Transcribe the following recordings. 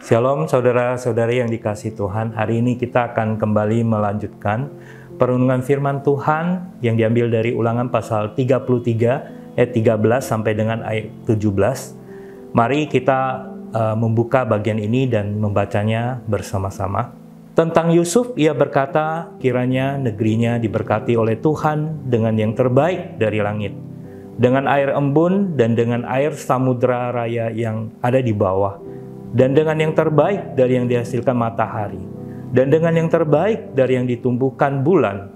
Shalom saudara-saudari yang dikasihi Tuhan. Hari ini kita akan kembali melanjutkan perenungan firman Tuhan yang diambil dari Ulangan pasal 33 ayat 13 sampai dengan ayat 17. Mari kita membuka bagian ini dan membacanya bersama-sama. Tentang Yusuf, ia berkata, kiranya negerinya diberkati oleh Tuhan dengan yang terbaik dari langit, dengan air embun dan dengan air samudera raya yang ada di bawah, dan dengan yang terbaik dari yang dihasilkan matahari, dan dengan yang terbaik dari yang ditumbuhkan bulan,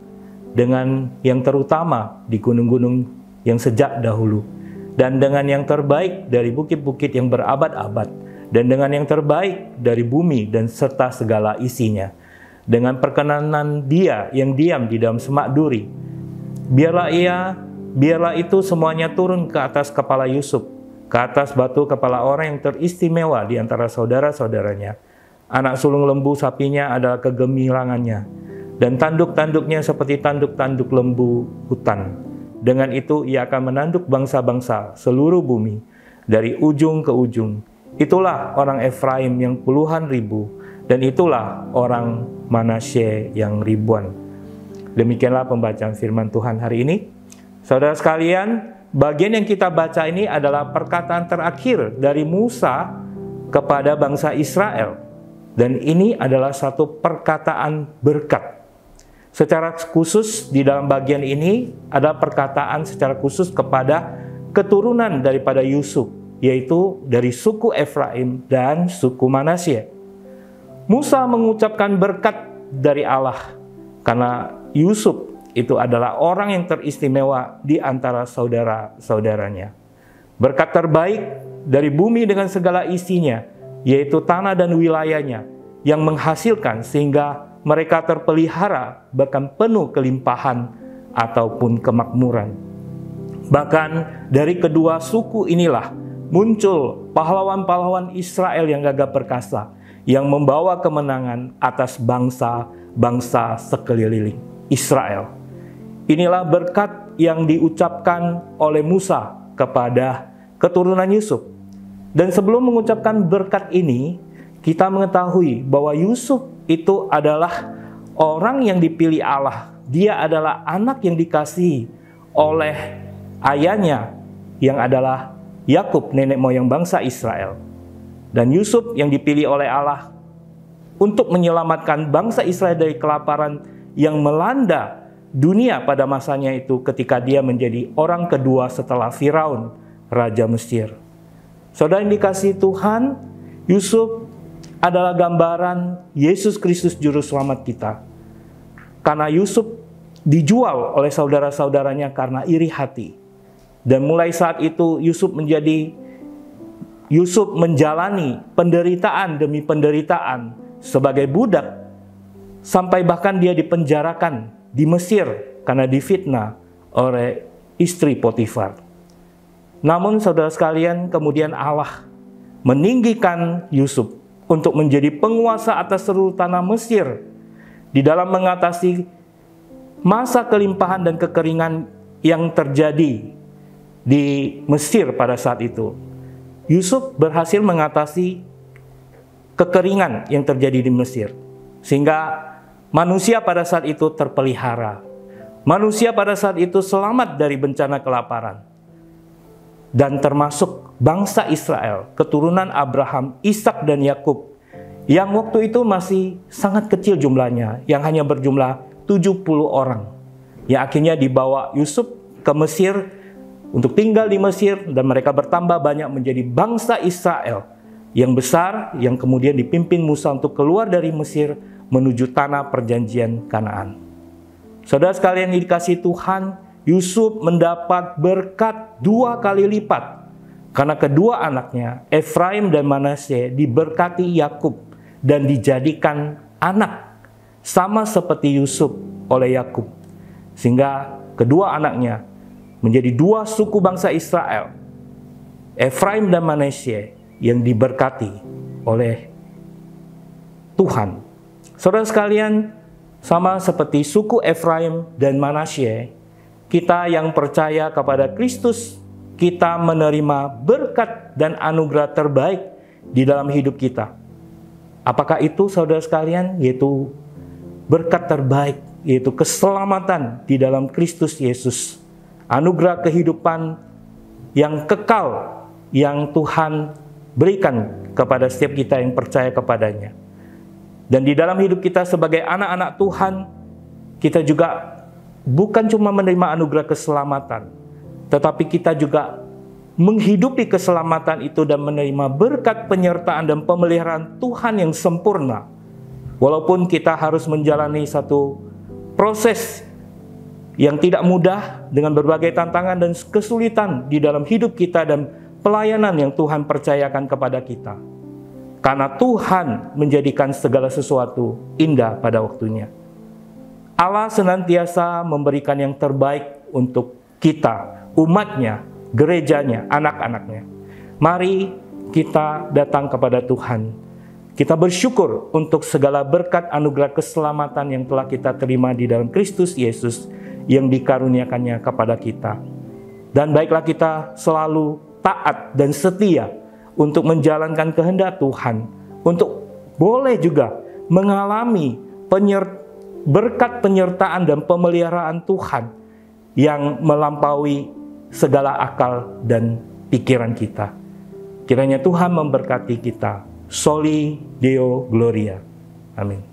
dengan yang terutama di gunung-gunung yang sejak dahulu, dan dengan yang terbaik dari bukit-bukit yang berabad-abad, dan dengan yang terbaik dari bumi dan serta segala isinya, dengan perkenanan Dia yang diam di dalam semak duri. Biarlah itu semuanya turun ke atas kepala Yusuf, ke atas batu kepala orang yang teristimewa di antara saudara-saudaranya. Anak sulung lembu sapinya adalah kegemilangannya, dan tanduk-tanduknya seperti tanduk-tanduk lembu hutan. Dengan itu ia akan menanduk bangsa-bangsa seluruh bumi, dari ujung ke ujung. Itulah orang Efraim yang puluhan ribu, dan itulah orang Manasye yang ribuan. Demikianlah pembacaan firman Tuhan hari ini. Saudara sekalian, bagian yang kita baca ini adalah perkataan terakhir dari Musa kepada bangsa Israel. Dan ini adalah satu perkataan berkat. Secara khusus di dalam bagian ini ada perkataan secara khusus kepada keturunan daripada Yusuf, yaitu dari suku Efraim dan suku Manasye. Musa mengucapkan berkat dari Allah karena Yusuf itu adalah orang yang teristimewa di antara saudara-saudaranya. Berkat terbaik dari bumi dengan segala isinya, yaitu tanah dan wilayahnya, yang menghasilkan sehingga mereka terpelihara bahkan penuh kelimpahan ataupun kemakmuran. Bahkan dari kedua suku inilah muncul pahlawan-pahlawan Israel yang gagah perkasa, yang membawa kemenangan atas bangsa-bangsa sekeliling Israel. Inilah berkat yang diucapkan oleh Musa kepada keturunan Yusuf. Dan sebelum mengucapkan berkat ini, kita mengetahui bahwa Yusuf itu adalah orang yang dipilih Allah. Dia adalah anak yang dikasihi oleh ayahnya yang adalah Yakub, nenek moyang bangsa Israel. Dan Yusuf yang dipilih oleh Allah untuk menyelamatkan bangsa Israel dari kelaparan yang melanda dunia pada masanya itu ketika dia menjadi orang kedua setelah Firaun, Raja Mesir. Saudara yang dikasihi Tuhan, Yusuf adalah gambaran Yesus Kristus Juru Selamat kita. Karena Yusuf dijual oleh saudara-saudaranya karena iri hati. Dan mulai saat itu Yusuf menjalani penderitaan demi penderitaan sebagai budak, sampai bahkan dia dipenjarakan di Mesir karena difitnah oleh istri Potifar. Namun saudara sekalian, kemudian Allah meninggikan Yusuf untuk menjadi penguasa atas seluruh tanah Mesir di dalam mengatasi masa kelimpahan dan kekeringan yang terjadi di Mesir pada saat itu. Yusuf berhasil mengatasi kekeringan yang terjadi di Mesir, sehingga manusia pada saat itu terpelihara. Manusia pada saat itu selamat dari bencana kelaparan. Dan termasuk bangsa Israel, keturunan Abraham, Ishak dan Yakub, yang waktu itu masih sangat kecil jumlahnya, yang hanya berjumlah 70 orang. Yang akhirnya dibawa Yusuf ke Mesir untuk tinggal di Mesir, dan mereka bertambah banyak menjadi bangsa Israel yang besar, yang kemudian dipimpin Musa untuk keluar dari Mesir menuju tanah perjanjian Kanaan. Saudara sekalian yang dikasihi Tuhan, Yusuf mendapat berkat 2 kali lipat karena kedua anaknya, Efraim dan Manasye, diberkati Yakub dan dijadikan anak sama seperti Yusuf oleh Yakub, sehingga kedua anaknya menjadi 2 suku bangsa Israel, Efraim dan Manasye, yang diberkati oleh Tuhan. Saudara sekalian, sama seperti suku Efraim dan Manasye, kita yang percaya kepada Kristus, kita menerima berkat dan anugerah terbaik di dalam hidup kita. Apakah itu saudara sekalian? Yaitu berkat terbaik, yaitu keselamatan di dalam Kristus Yesus. Anugerah kehidupan yang kekal yang Tuhan berikan kepada setiap kita yang percaya kepadanya. Dan di dalam hidup kita sebagai anak-anak Tuhan, kita juga bukan cuma menerima anugerah keselamatan, tetapi kita juga menghidupi keselamatan itu dan menerima berkat penyertaan dan pemeliharaan Tuhan yang sempurna. Walaupun kita harus menjalani satu proses yang tidak mudah dengan berbagai tantangan dan kesulitan di dalam hidup kita dan pelayanan yang Tuhan percayakan kepada kita. Karena Tuhan menjadikan segala sesuatu indah pada waktunya. Allah senantiasa memberikan yang terbaik untuk kita, umatnya, gerejanya, anak-anaknya. Mari kita datang kepada Tuhan. Kita bersyukur untuk segala berkat anugerah keselamatan yang telah kita terima di dalam Kristus Yesus yang dikaruniakannya kepada kita. Dan baiklah kita selalu taat dan setia untuk menjalankan kehendak Tuhan, untuk boleh juga mengalami berkat penyertaan dan pemeliharaan Tuhan yang melampaui segala akal dan pikiran kita. Kiranya Tuhan memberkati kita. Soli Deo Gloria. Amin.